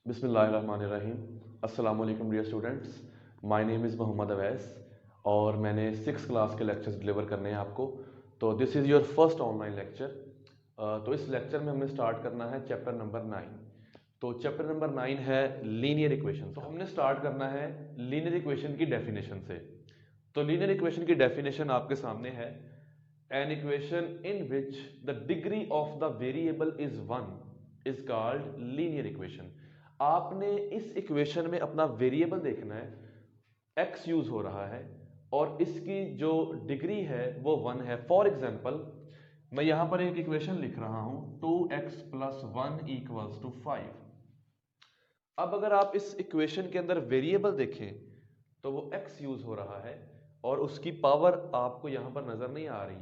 बिस्मिल्लाहिर्रहमानिर्रहीम। अस्सलाम वालेकुम dear students, my name is Mohammad Awais और मैंने 6 क्लास के लेक्चर्स डिलीवर करने हैं आपको। तो this is your first online lecture. तो इस लेक्चर में हमने स्टार्ट करना है चैप्टर नंबर 9। तो चैप्टर नंबर 9 है लीनियर इक्वेशन। तो हमने स्टार्ट करना है लीनियर इक्वेशन की डेफिनेशन से। तो लीनियर इक्वेशन की डेफिनेशन आपके सामने है, an equation in which the degree of the variable is 1 is called linear equation. आपने इस इक्वेशन में अपना वेरिएबल देखना है, x यूज हो रहा है और इसकी जो डिग्री है वो 1 है। फॉर एग्जाम्पल मैं यहां पर एक इक्वेशन लिख रहा हूं 2x प्लस 1 इक्वल्स टू 5। अब अगर आप इस इक्वेशन के अंदर वेरिएबल देखें तो वो x यूज हो रहा है और उसकी पावर आपको यहां पर नजर नहीं आ रही,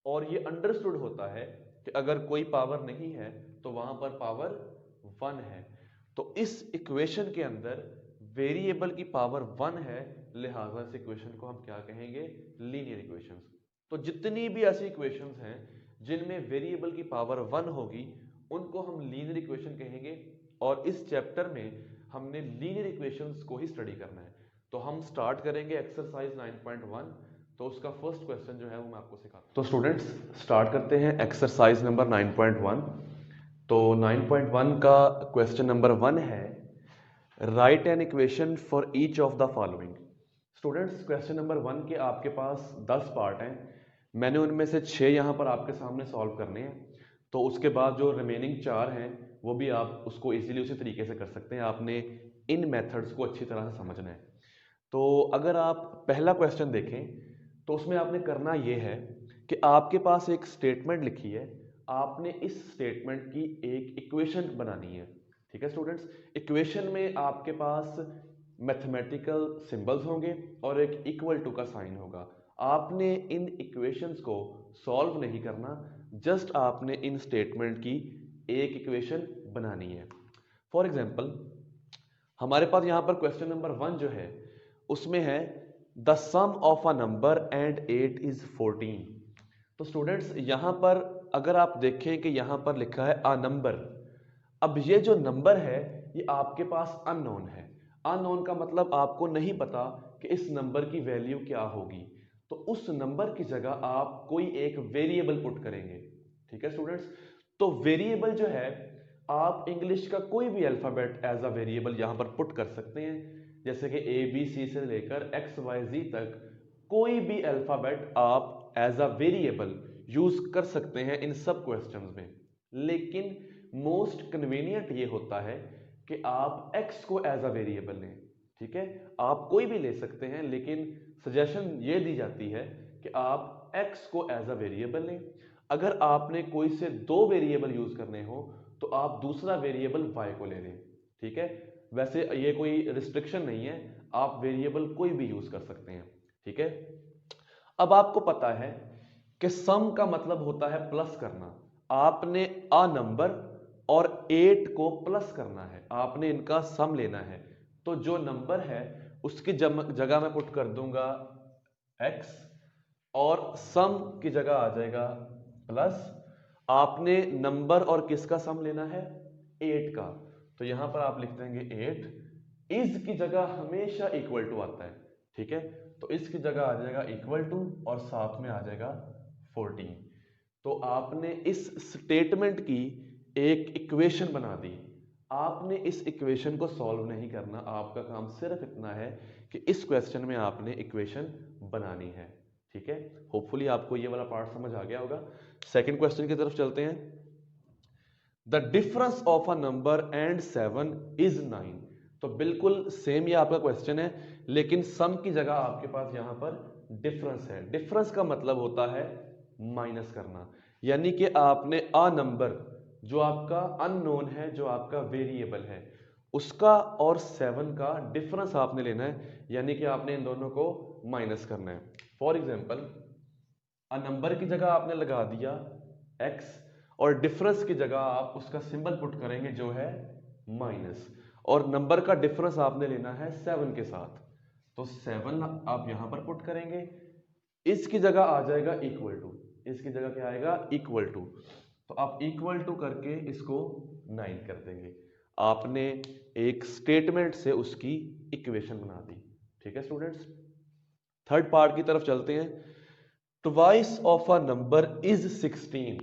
और ये अंडरस्टूड होता है कि अगर कोई पावर नहीं है तो वहां पर पावर 1 है। तो इस इक्वेशन के अंदर वेरिएबल की पावर 1 है, लिहाजा इस इक्वेशन को हम क्या कहेंगे? Linear equations. तो जितनी भी ऐसी इक्वेशंस हैं जिनमें वेरिएबल की पावर 1 होगी उनको हम लीनियर इक्वेशन कहेंगे, और इस चैप्टर में हमने लीनियर इक्वेशंस को ही स्टडी करना है। तो हम स्टार्ट करेंगे एक्सरसाइज 9.1। तो उसका फर्स्ट क्वेश्चन जो है वो मैं आपको सिखाता हूं। तो स्टूडेंट्स स्टार्ट करते हैं एक्सरसाइज नंबर 9.1। तो 9.1 का क्वेश्चन नंबर 1 है, right an equation for each of the following. Students question number 1 के आपके पास 10 पार्ट हैं, मैंने उनमें से 6 यहाँ पर आपके सामने सॉल्व करने हैं। तो उसके बाद जो रिमेनिंग 4 हैं वो भी आप उसको इजीली उसी तरीके से कर सकते हैं। आपने इन मेथड्स को अच्छी तरह से समझना है। तो अगर आप पहला क्वेश्चन देखें तो उसमें आपने करना ये है कि आपके पास एक स्टेटमेंट लिखी है, आपने इस स्टेटमेंट की एक इक्वेशन बनानी है। ठीक है स्टूडेंट्स, इक्वेशन में आपके पास मैथमेटिकल सिंबल्स होंगे और एक इक्वल टू का साइन होगा। आपने इन इक्वेशंस को सॉल्व नहीं करना, जस्ट आपने इन स्टेटमेंट की एक इक्वेशन बनानी है। फॉर एग्जाम्पल हमारे पास यहां पर क्वेश्चन नंबर 1 जो है उसमें है the sum of a number and 8 is 14। तो स्टूडेंट्स यहां पर अगर आप देखें कि यहां पर लिखा है अ नंबर। अब ये जो नंबर है ये आपके पास अननोन है। अननोन का मतलब आपको नहीं पता कि इस नंबर की वैल्यू क्या होगी। तो उस नंबर की जगह आप कोई एक वेरिएबल पुट करेंगे। ठीक है स्टूडेंट्स, तो वेरिएबल जो है आप इंग्लिश का कोई भी अल्फाबेट एज अ वेरिएबल यहां पर पुट कर सकते हैं, जैसे कि ABC से लेकर XYZ तक कोई भी अल्फाबेट आप एज अ वेरिएबल यूज कर सकते हैं इन सब क्वेश्चंस में। लेकिन मोस्ट कन्वीनियंट ये होता है कि आप x को एज अ वेरिएबल लें। ठीक है, आप कोई भी ले सकते हैं लेकिन सजेशन ये दी जाती है कि आप x को एज अ वेरिएबल लें। अगर आपने कोई से दो वेरिएबल यूज करने हो तो आप दूसरा वेरिएबल y को ले लें। ठीक है, वैसे ये कोई रिस्ट्रिक्शन नहीं है, आप वेरिएबल कोई भी यूज कर सकते हैं। ठीक है, अब आपको पता है कि सम का मतलब होता है प्लस करना। आपने अ नंबर और 8 को प्लस करना है, आपने इनका सम लेना है। तो जो नंबर है उसकी जगह मैं पुट कर दूंगा x और सम की जगह आ जाएगा प्लस। आपने नंबर और किसका सम लेना है? 8 का। तो यहां पर आप लिख देंगे 8। इज की जगह हमेशा इक्वल टू आता है। ठीक है, तो इसकी जगह आ जाएगा इक्वल टू और साथ में आ जाएगा 14। तो आपने इस स्टेटमेंट की एक इक्वेशन बना दी। आपने इस इक्वेशन को सॉल्व नहीं करना, आपका काम सिर्फ इतना है कि इस क्वेश्चन में आपने इक्वेशन बनानी है। ठीक है, होपफुली आपको ये वाला पार्ट समझ आ गया होगा। सेकंड क्वेश्चन की तरफ चलते हैं। The difference of a number and 7 is 9। तो बिल्कुल सेम ये आपका क्वेश्चन है, लेकिन सम की जगह आपके पास यहां पर डिफरेंस है। डिफरेंस का मतलब होता है माइनस करना, यानी कि आपने अ नंबर जो आपका अननोन है, जो आपका वेरिएबल है, उसका और 7 का डिफरेंस आपने लेना है, यानी कि आपने इन दोनों को माइनस करना है। फॉर एग्जाम्पल अ नंबर की जगह आपने लगा दिया x और डिफरेंस की जगह आप उसका सिंबल पुट करेंगे जो है माइनस, और नंबर का डिफरेंस आपने लेना है 7 के साथ। तो 7 आप यहां पर पुट करेंगे, इसकी जगह आ जाएगा इक्वल टू। इसकी जगह क्या आएगा? Equal to. तो आप इक्वल टू करके इसको 9 कर देंगे। आपने एक स्टेटमेंट से उसकी इक्वेशन बना दी। ठीक है स्टूडेंट्स, थर्ड पार्ट की तरफ चलते हैं। Twice of a number is 16।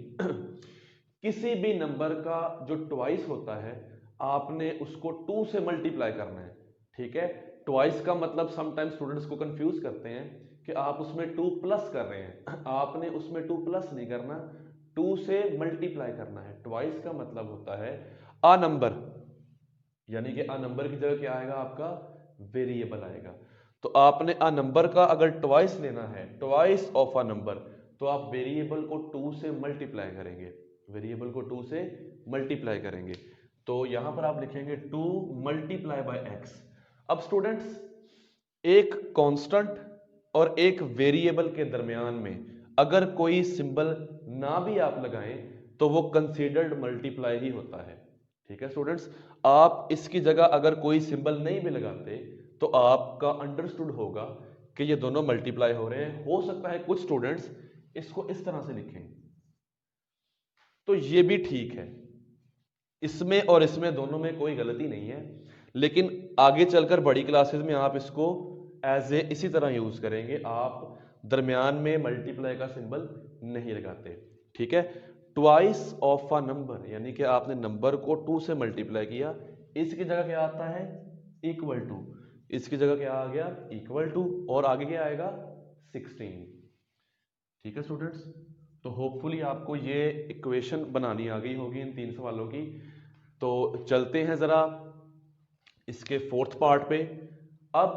किसी भी नंबर का जो ट्वाइस होता है आपने उसको 2 से मल्टीप्लाई करना है। ठीक है, ट्वाइस का मतलब समटाइम्स स्टूडेंट्स को कंफ्यूज करते हैं कि आप उसमें 2 प्लस कर रहे हैं। आपने उसमें 2 प्लस नहीं करना, 2 से मल्टीप्लाई करना है। ट्वाइस का मतलब होता है अ नंबर, यानी कि अ नंबर की जगह क्या आएगा आपका, वेरिएबल आएगा। तो आपने अ नंबर का अगर ट्वाइस लेना है, ट्वाइस ऑफ अ नंबर, तो आप वेरिएबल को 2 से मल्टीप्लाई करेंगे, वेरिएबल को 2 से मल्टीप्लाई करेंगे। तो यहां पर आप लिखेंगे 2 मल्टीप्लाई बाय एक्स। अब स्टूडेंट्स, एक कांस्टेंट और एक वेरिएबल के दरमियान में अगर कोई सिंबल ना भी आप लगाएं तो वो कंसीडर्ड मल्टीप्लाई ही होता है। ठीक है स्टूडेंट्स, आप इसकी जगह अगर कोई सिंबल नहीं भी लगाते तो आपका अंडरस्टूड होगा कि ये दोनों मल्टीप्लाई हो रहे हैं। हो सकता है कुछ स्टूडेंट्स इसको इस तरह से लिखें, तो ये भी ठीक है, इसमें और इसमें दोनों में कोई गलती नहीं है, लेकिन आगे चलकर बड़ी क्लासेस में आप इसको एज ए इसी तरह यूज करेंगे, आप दरमियान में मल्टीप्लाई का सिंबल नहीं लगाते। ठीक है, ट्वाइस ऑफ अ नंबर, यानी कि आपने नंबर को 2 से मल्टीप्लाई किया, इसकी जगह क्या आता है, इक्वल टू, इसकी जगह क्या आ गया, इक्वल टू, और आगे क्या आएगा, 16। ठीक है स्टूडेंट्स, तो होपफुली आपको ये इक्वेशन बनानी आ गई होगी इन 3 सवालों की। तो चलते हैं जरा इसके फोर्थ पार्ट पे। अब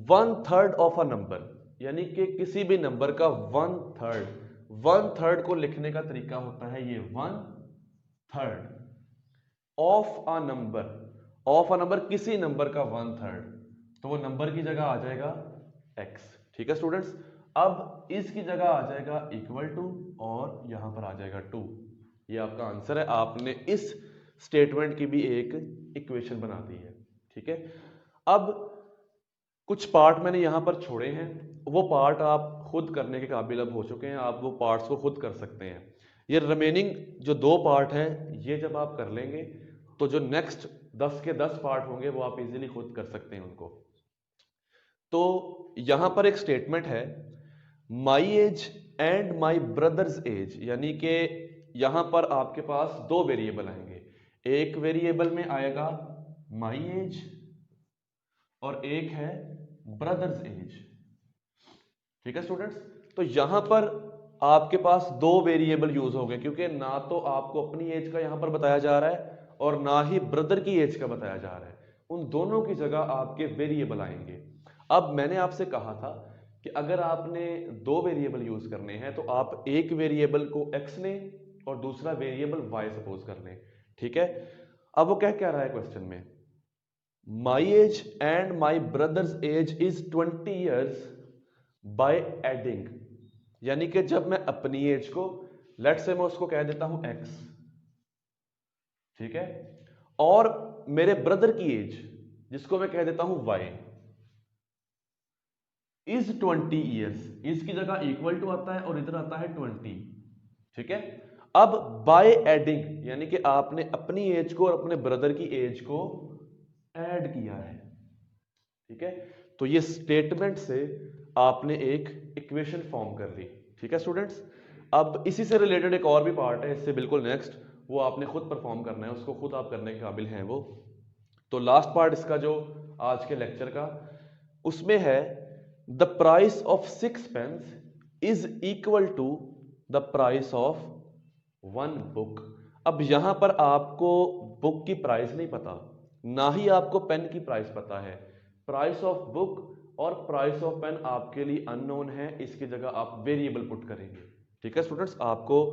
1/3 ऑफ अ नंबर, यानी कि किसी भी नंबर का 1/3 को लिखने का तरीका होता है ये 1/3 of a number. Of a number, किसी नंबर का 1/3, तो वो नंबर की जगह आ जाएगा x। ठीक है स्टूडेंट्स, अब इसकी जगह आ जाएगा इक्वल टू और यहां पर आ जाएगा 2। ये आपका आंसर है, आपने इस स्टेटमेंट की भी एक इक्वेशन बना दी है। ठीक है, अब कुछ पार्ट मैंने यहां पर छोड़े हैं, वो पार्ट आप खुद करने के काबिल अब हो चुके हैं, आप वो पार्ट्स को खुद कर सकते हैं। ये रिमेनिंग जो 2 पार्ट हैं, ये जब आप कर लेंगे तो जो नेक्स्ट 10 के 10 पार्ट होंगे वो आप इजीली खुद कर सकते हैं उनको। तो यहां पर एक स्टेटमेंट है, my age and my brother's age, यानी कि यहां पर आपके पास 2 वेरिएबल आएंगे। एक वेरिएबल में आएगा माई एज और एक है ब्रदर्स एज। ठीक है स्टूडेंट्स, तो यहां पर आपके पास 2 वेरिएबल यूज हो गए, क्योंकि ना तो आपको अपनी एज का यहां पर बताया जा रहा है और ना ही ब्रदर की एज का बताया जा रहा है। उन दोनों की जगह आपके वेरिएबल आएंगे। अब मैंने आपसे कहा था कि अगर आपने 2 वेरिएबल यूज करने हैं तो आप एक वेरिएबल को x लें और दूसरा वेरिएबल y सपोज कर लें। ठीक है, अब वो क्या रहा है क्वेश्चन में, my age and my brother's age is 20 years by adding, यानी कि जब मैं अपनी एज को, लेट्स से मैं उसको कह देता हूं x, ठीक है, और मेरे ब्रदर की एज जिसको मैं कह देता हूं y, इज 20 ईयर्स, इसकी जगह इक्वल टू आता है और इधर आता है 20। ठीक है, अब बाय एडिंग, यानी कि आपने अपनी एज को और अपने ब्रदर की एज को ऐड किया है। ठीक है, तो ये स्टेटमेंट से आपने एक इक्वेशन फॉर्म कर ली। ठीक है स्टूडेंट्स, अब इसी से रिलेटेड एक और भी पार्ट है, इससे बिल्कुल नेक्स्ट, वो आपने खुद परफॉर्म करना है, उसको खुद आप करने के काबिल हैं वो। तो लास्ट पार्ट इसका जो आज के लेक्चर का, उसमें है the price of 6 pens is equal to the price of 1 book. अब यहां पर आपको बुक की प्राइस नहीं पता, ना ही आपको पेन की प्राइस पता है। प्राइस ऑफ बुक और प्राइस ऑफ पेन आपके लिए अननोन है, इसकी जगह आप वेरिएबल पुट करेंगे। ठीक है स्टूडेंट्स, आपको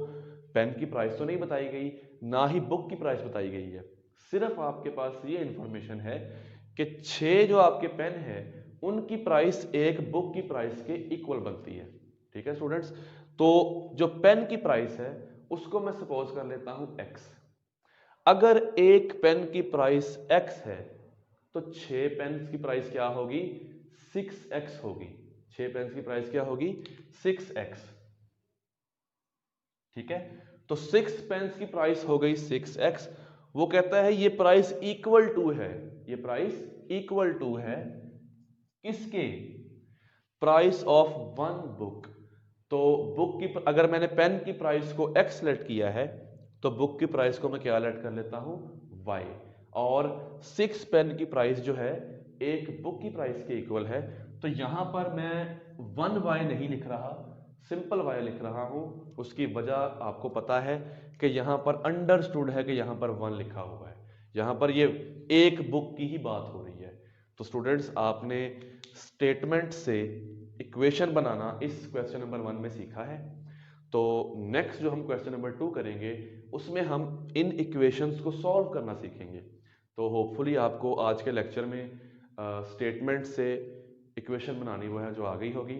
पेन की प्राइस तो नहीं बताई गई, ना ही बुक की प्राइस बताई गई है, सिर्फ आपके पास ये इंफॉर्मेशन है कि 6 जो आपके पेन है उनकी प्राइस एक बुक की प्राइस के इक्वल बनती है। ठीक है स्टूडेंट्स, तो जो पेन की प्राइस है उसको मैं सपोज कर लेता हूं x। अगर एक पेन की प्राइस x है तो 6 पेन की प्राइस क्या होगी, 6x होगी। 6 पेन की प्राइस क्या होगी, 6x। ठीक है, तो 6 पेन की प्राइस हो गई 6x, वो कहता है ये प्राइस इक्वल टू है, ये प्राइस इक्वल टू है किसके, प्राइस ऑफ वन बुक। तो बुक की, अगर मैंने पेन की प्राइस को x लेट किया है तो बुक की प्राइस को मैं क्या लेट कर लेता हूं, y। और 6 पेन की प्राइस जो है एक बुक की प्राइस के इक्वल है, तो यहां पर मैं 1y नहीं लिख रहा, सिंपल y लिख रहा हूं। उसकी वजह आपको पता है कि यहां पर अंडरस्टूड है कि यहां पर 1 लिखा हुआ है, यहां पर ये एक बुक की ही बात हो रही है। तो स्टूडेंट्स आपने स्टेटमेंट से इक्वेशन बनाना इस क्वेश्चन नंबर 1 में सीखा है। तो नेक्स्ट जो हम क्वेश्चन नंबर 2 करेंगे उसमें हम इन इक्वेशंस को सॉल्व करना सीखेंगे। तो होपफुली आपको आज के लेक्चर में स्टेटमेंट से इक्वेशन बनानी वो है जो आ गई होगी।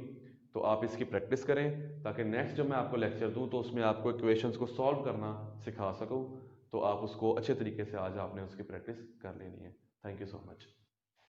तो आप इसकी प्रैक्टिस करें ताकि नेक्स्ट जब मैं आपको लेक्चर दूं तो उसमें आपको इक्वेशंस को सॉल्व करना सिखा सकूं। तो आप उसको अच्छे तरीके से आज आपने उसकी प्रैक्टिस कर लेनी है। Thank you so much.